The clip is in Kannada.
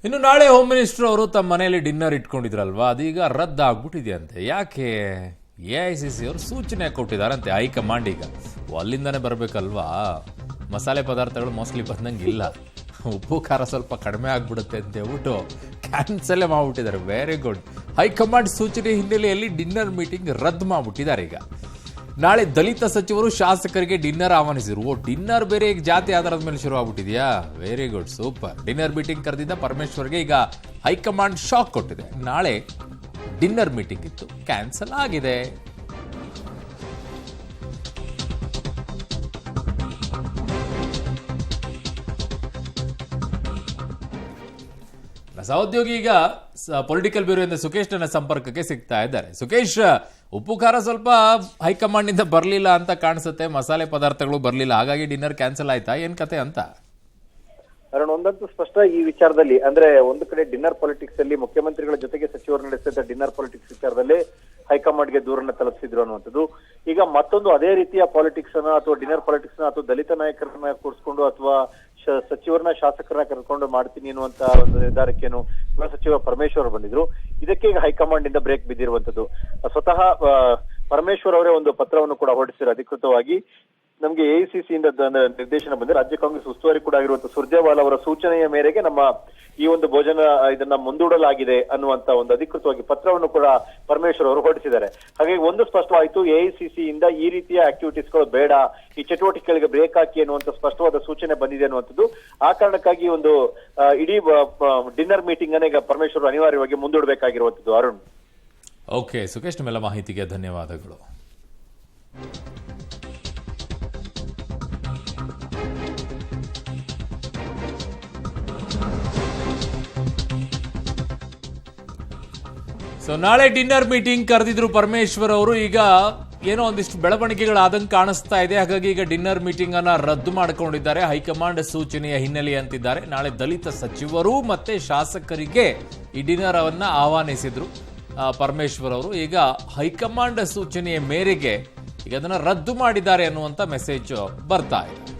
ಇನ್ನು ನಾಳೆ ಹೋಮ್ ಮಿನಿಸ್ಟರ್ ಅವರು ತಮ್ಮ ಮನೆಯಲ್ಲಿ ಡಿನ್ನರ್ ಇಟ್ಕೊಂಡಿದ್ರಲ್ವಾ, ಅದೀಗ ರದ್ದಾಗ್ಬಿಟ್ಟಿದೆಯಂತೆ. ಯಾಕೆ? AICC ಅವರು ಸೂಚನೆ ಕೊಟ್ಟಿದ್ದಾರಂತೆ ಹೈಕಮಾಂಡ್. ಈಗ ಅಲ್ಲಿಂದಾನೆ ಬರಬೇಕಲ್ವಾ, ಮಸಾಲೆ ಪದಾರ್ಥಗಳು ಮೋಸ್ಟ್ಲಿ ಬಂದಂಗಿಲ್ಲ, ಉಪ್ಪು ಖಾರ ಸ್ವಲ್ಪ ಕಡಿಮೆ ಆಗ್ಬಿಡುತ್ತೆ ಅಂತ ಹೇಳ್ಬಿಟ್ಟು ಕ್ಯಾನ್ಸಲೇ ಮಾಡ್ಬಿಟ್ಟಿದ್ದಾರೆ. Very good. ಹೈಕಮಾಂಡ್ ಸೂಚನೆ ಹಿನ್ನೆಲೆಯಲ್ಲಿ ಡಿನ್ನರ್ ಮೀಟಿಂಗ್ ರದ್ದು ಮಾಡ್ಬಿಟ್ಟಿದ್ದಾರೆ. ಈಗ ನಾಳೆ ದಲಿತ ಸಚಿವರು ಶಾಸಕರಿಗೆ ಡಿನ್ನರ್ ಆಹ್ವಾನಿಸಿದ್ರು. ಡಿನ್ನರ್ ಬೇರೆ ಈಗ ಜಾತಿ ಆಧಾರದ ಮೇಲೆ ಶುರು ಆಗ್ಬಿಟ್ಟಿದ್ಯಾ? Very good, super. Dinner meeting ಕರೆದಿದ್ದ ಪರಮೇಶ್ವರ್ಗೆ ಈಗ ಹೈಕಮಾಂಡ್ ಶಾಕ್ ಕೊಟ್ಟಿದೆ. ನಾಳೆ ಡಿನ್ನರ್ ಮೀಟಿಂಗ್ ಇತ್ತು, ಕ್ಯಾನ್ಸಲ್ ಆಗಿದೆ. ಸಹೋದ್ಯೋಗಿ ಈಗ ಪೊಲಿಟಿಕಲ್ ಬ್ಯೂರೋದಿಂದ ಸುಖೇಶ್ ನನ್ನ ಸಂಪರ್ಕಕ್ಕೆ ಸಿಗ್ತಾ ಇದ್ದಾರೆ. ಸುಖೇಶ್, ಉಪ್ಪು ಖಾರ ಸ್ವಲ್ಪ ಹೈಕಮಾಂಡ್ ನಿಂದ ಬರಲಿಲ್ಲ ಅಂತ ಕಾಣಿಸುತ್ತೆ, ಮಸಾಲೆ ಪದಾರ್ಥಗಳು ಬರಲಿಲ್ಲ, ಹಾಗಾಗಿ ಡಿನ್ನರ್ ಕ್ಯಾನ್ಸಲ್ ಆಯ್ತಾ? ಏನ್ ಕತೆ ಅಂತ? ಅರುಣ್, ಒಂದಂತೂ ಸ್ಪಷ್ಟ ಈ ವಿಚಾರದಲ್ಲಿ. ಅಂದ್ರೆ ಒಂದು ಕಡೆ ಡಿನ್ನರ್ ಪಾಲಿಟಿಕ್ಸ್ ಅಲ್ಲಿ ಮುಖ್ಯಮಂತ್ರಿಗಳ ಜೊತೆಗೆ ಸಚಿವರು ನಡೆಸಿದ ಡಿನ್ನರ್ ಪಾಲಿಟಿಕ್ಸ್ ವಿಚಾರದಲ್ಲಿ ಹೈಕಮಾಂಡ್ಗೆ ದೂರನ್ನ ತಲುಪಿಸಿದ್ರು ಅನ್ನುವಂಥದ್ದು. ಈಗ ಮತ್ತೊಂದು ಅದೇ ರೀತಿಯ ಪಾಲಿಟಿಕ್ಸ್ ಅನ್ನ ಅಥವಾ ಡಿನ್ನರ್ ಪಾಲಿಟಿಕ್ಸ್ ನ ಅಥವಾ ದಲಿತ ನಾಯಕರನ್ನ ಕೂರಿಸ್ಕೊಂಡು ಅಥವಾ ಸಚಿವರನ್ನ ಶಾಸಕರನ್ನ ಕರ್ಕೊಂಡು ಮಾಡ್ತೀನಿ ಅನ್ನುವಂತ ಒಂದು ನಿರ್ಧಾರಕ್ಕೇನು ಗೃಹ ಸಚಿವ ಪರಮೇಶ್ವರ್ ಬಂದಿದ್ರು. ಇದಕ್ಕೆ ಈಗ ಹೈಕಮಾಂಡ್ ಇಂದ ಬ್ರೇಕ್ ಬಿದ್ದಿರುವಂತದ್ದು. ಸ್ವತಃ ಪರಮೇಶ್ವರ್ ಅವರೇ ಒಂದು ಪತ್ರವನ್ನು ಕೂಡ ಹೊರಡಿಸಿದ್ರು ಅಧಿಕೃತವಾಗಿ. ನಮ್ಗೆ AICC ಇಂದ ನಿರ್ದೇಶನ ಬಂದಿದೆ. ರಾಜ್ಯ ಕಾಂಗ್ರೆಸ್ ಉಸ್ತುವಾರಿ ಕೂಡ ಆಗಿರುವಂತಹ ಸುರ್ಜೇವಾಲಾ ಅವರ ಸೂಚನೆಯ ಮೇರೆಗೆ ನಮ್ಮ ಈ ಒಂದು ಭೋಜನ ಇದನ್ನ ಮುಂದೂಡಲಾಗಿದೆ ಅನ್ನುವಂತ ಒಂದು ಅಧಿಕೃತವಾಗಿ ಪತ್ರವನ್ನು ಕೂಡ ಪರಮೇಶ್ವರ್ ಅವರು ಹೊರಡಿಸಿದ್ದಾರೆ. ಹಾಗಾಗಿ ಒಂದು ಸ್ಪಷ್ಟವಾಯಿತು, AICC ಇಂದ ಈ ರೀತಿಯ ಆಕ್ಟಿವಿಟೀಸ್ ಗಳು ಬೇಡ, ಈ ಚಟುವಟಿಕೆಗಳಿಗೆ ಬ್ರೇಕ್ ಹಾಕಿ ಅನ್ನುವಂತ ಸ್ಪಷ್ಟವಾದ ಸೂಚನೆ ಬಂದಿದೆ ಅನ್ನುವಂಥದ್ದು. ಆ ಕಾರಣಕ್ಕಾಗಿ ಒಂದು ಇಡೀ ಡಿನ್ನರ್ ಮೀಟಿಂಗ್ ಅನ್ನ ಈಗ ಪರಮೇಶ್ವರ್ ಅನಿವಾರ್ಯವಾಗಿ ಮುಂದೂಡಬೇಕಾಗಿರುವಂತದ್ದು. ಅರುಣ್. ಓಕೆ ಸುಖೇಶ್, ನಿಮ್ಮೆಲ್ಲ ಮಾಹಿತಿಗೆ ಧನ್ಯವಾದಗಳು. ನಾಳೆ ಡಿನ್ನರ್ ಮೀಟಿಂಗ್ ಕರೆದಿದ್ರು ಪರಮೇಶ್ವರ್ ಅವರು. ಈಗ ಏನೋ ಒಂದಿಷ್ಟು ಬೆಳವಣಿಗೆಗಳಾದಂಗೆ ಕಾಣಿಸ್ತಾ ಇದೆ. ಹಾಗಾಗಿ ಈಗ ಡಿನ್ನರ್ ಮೀಟಿಂಗ್ ಅನ್ನ ರದ್ದು ಮಾಡಿಕೊಂಡಿದ್ದಾರೆ. ಹೈಕಮಾಂಡ್ ಸೂಚನೆಯ ಹಿನ್ನೆಲೆ ಅಂತಿದ್ದಾರೆ. ನಾಳೆ ದಲಿತ ಸಚಿವರು ಮತ್ತೆ ಶಾಸಕರಿಗೆ ಈ ಡಿನ್ನರ್ ಅನ್ನ ಆಹ್ವಾನಿಸಿದ್ರು ಪರಮೇಶ್ವರ್ ಅವರು. ಈಗ ಹೈಕಮಾಂಡ್ ಸೂಚನೆಯ ಮೇರೆಗೆ ಈಗ ಅದನ್ನ ರದ್ದು ಮಾಡಿದ್ದಾರೆ ಅನ್ನುವಂತ ಮೆಸೇಜ್ ಬರ್ತಾ ಇದೆ.